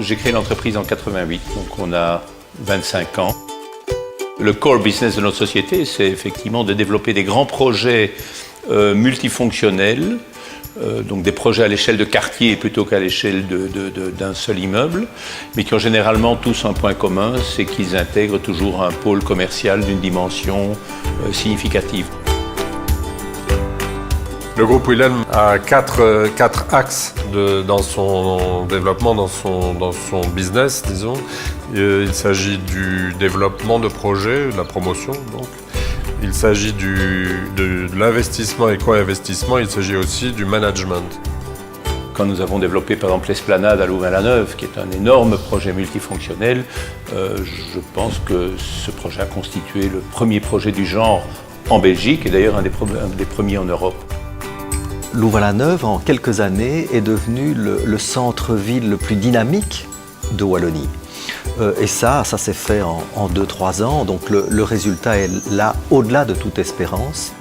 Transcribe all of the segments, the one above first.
J'ai créé l'entreprise en 88, donc on a 25 ans. Le core business de notre société, c'est effectivement de développer des grands projets multifonctionnels, donc des projets à l'échelle de quartier plutôt qu'à l'échelle d'un seul immeuble, mais qui ont généralement tous un point commun, c'est qu'ils intègrent toujours un pôle commercial d'une dimension significative. Le groupe Willem a quatre axes dans son développement, dans son business, disons. Il s'agit du développement de projets, de la promotion, donc. Il s'agit de l'investissement et co-investissement, il s'agit aussi du management. Quand nous avons développé par exemple l'Esplanade à Louvain-la-Neuve, qui est un énorme projet multifonctionnel, je pense que ce projet a constitué le premier projet du genre en Belgique et d'ailleurs un des premiers en Europe. Louvain-la-Neuve, en quelques années, est devenu le centre-ville le plus dynamique de Wallonie. Et ça s'est fait en 2-3 ans, donc le résultat est là, au-delà de toute espérance.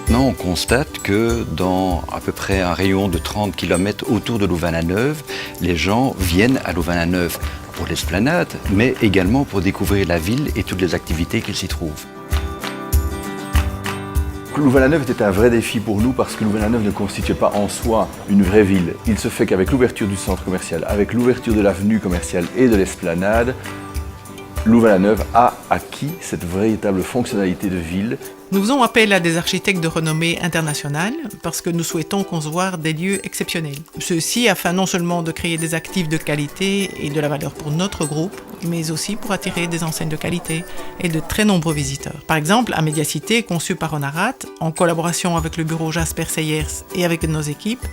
Maintenant, on constate que dans à peu près un rayon de 30 km autour de Louvain-la-Neuve, les gens viennent à Louvain-la-Neuve pour l'esplanade, mais également pour découvrir la ville et toutes les activités qu'il s'y trouve. Louvain-la-Neuve était un vrai défi pour nous parce que Louvain-la-Neuve ne constituait pas en soi une vraie ville. Il se fait qu'avec l'ouverture du centre commercial, avec l'ouverture de l'avenue commerciale et de l'esplanade, Louvain-la-Neuve a acquis cette véritable fonctionnalité de ville. Nous faisons appel à des architectes de renommée internationale parce que nous souhaitons concevoir des lieux exceptionnels. Ceci afin non seulement de créer des actifs de qualité et de la valeur pour notre groupe, mais aussi pour attirer des enseignes de qualité et de très nombreux visiteurs. Par exemple, à Médiacité, conçu par Onarat, en collaboration avec le bureau Jasper Seyers et avec nos équipes,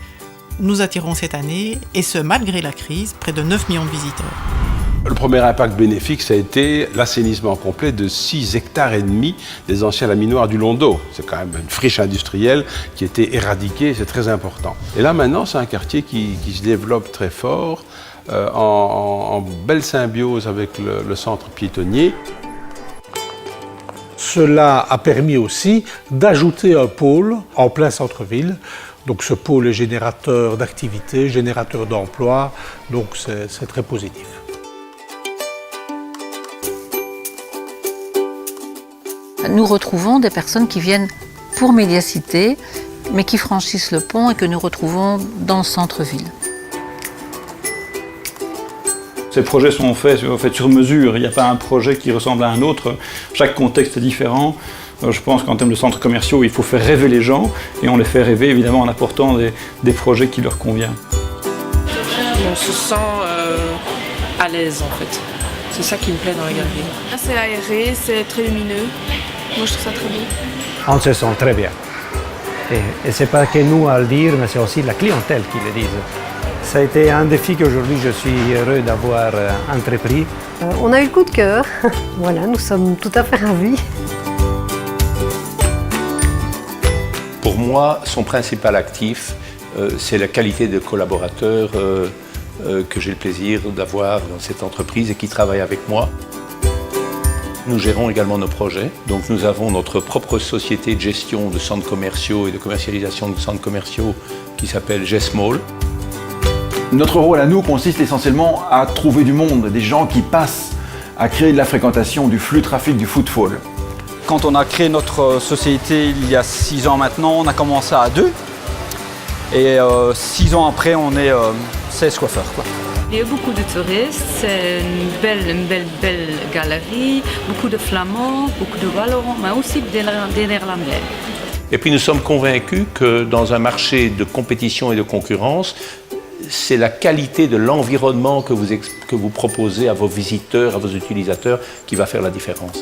nous attirons cette année, et ce malgré la crise, près de 9 millions de visiteurs. Le premier impact bénéfique, ça a été l'assainissement complet de 6,5 hectares des anciens laminoirs du Londo. C'est quand même une friche industrielle qui a été éradiquée, c'est très important. Et là maintenant, c'est un quartier qui se développe très fort, en belle symbiose avec le centre piétonnier. Cela a permis aussi d'ajouter un pôle en plein centre-ville. Donc ce pôle est générateur d'activités, générateur d'emplois, donc c'est très positif. Nous retrouvons des personnes qui viennent pour Médiacité, mais qui franchissent le pont et que nous retrouvons dans le centre-ville. Ces projets sont faits sur mesure, il n'y a pas un projet qui ressemble à un autre, chaque contexte est différent. Je pense qu'en termes de centres commerciaux, il faut faire rêver les gens et on les fait rêver évidemment en apportant des projets qui leur conviennent. On se sent à l'aise en fait, c'est ça qui me plaît dans la galerie. C'est aéré, c'est très lumineux, moi je trouve ça très beau. On se sent très bien et c'est pas que nous à le dire, mais c'est aussi la clientèle qui le dit. Ça a été un défi qu'aujourd'hui je suis heureux d'avoir entrepris. On a eu le coup de cœur, voilà, nous sommes tout à fait ravis. Pour moi, son principal actif, c'est la qualité de collaborateurs que j'ai le plaisir d'avoir dans cette entreprise et qui travaillent avec moi. Nous gérons également nos projets. Donc nous avons notre propre société de gestion de centres commerciaux et de commercialisation de centres commerciaux qui s'appelle GESMall. Notre rôle à nous consiste essentiellement à trouver du monde, des gens qui passent, à créer de la fréquentation, du flux trafic, du footfall. Quand on a créé notre société il y a 6 ans maintenant, on a commencé à 2. Et 6 ans après, on est 16 coiffeurs, quoi. Il y a beaucoup de touristes, c'est une belle galerie, beaucoup de Flamands, beaucoup de Wallons, mais aussi des Néerlandais. Et puis nous sommes convaincus que dans un marché de compétition et de concurrence, c'est la qualité de l'environnement que vous proposez à vos visiteurs, à vos utilisateurs qui va faire la différence.